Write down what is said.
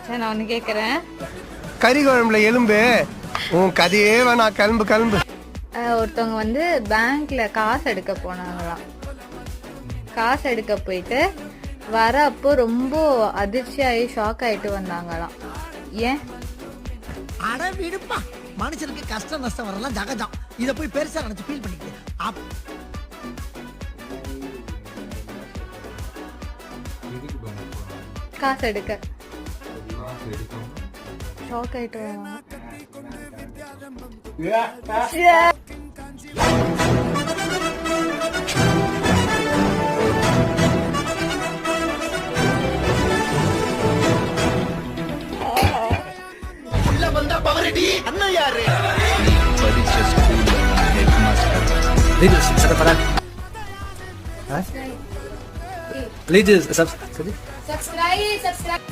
சரி நான் ஒன்று கேட்குறேன். கறி குழம்புல எலும்பு உன் கதையே வேணா, கிளம்பு கிளம்பு. ஒருத்தவங்க வந்து பேங்க்ல காசு எடுக்க போனாங்களாம். காசு எடுக்க போயிட்டு வர அப்போ ரொம்ப அதிர்ச்சியாகி ஷாக் ஆயிட்டு வந்தாங்களாம். ஏன்? அட விடுப்பா, மனுஷனுக்கு கஷ்டம் நஷ்டம் வரலாம் ஜகஜம். இத போய் பெருசா நினைச்சு ஃபீல் பண்ணிக்க. காசு எடுக்க ஷாக் ஆயிட்டு வந்தாங்க. அண்ணா யாரு? Please subscribe.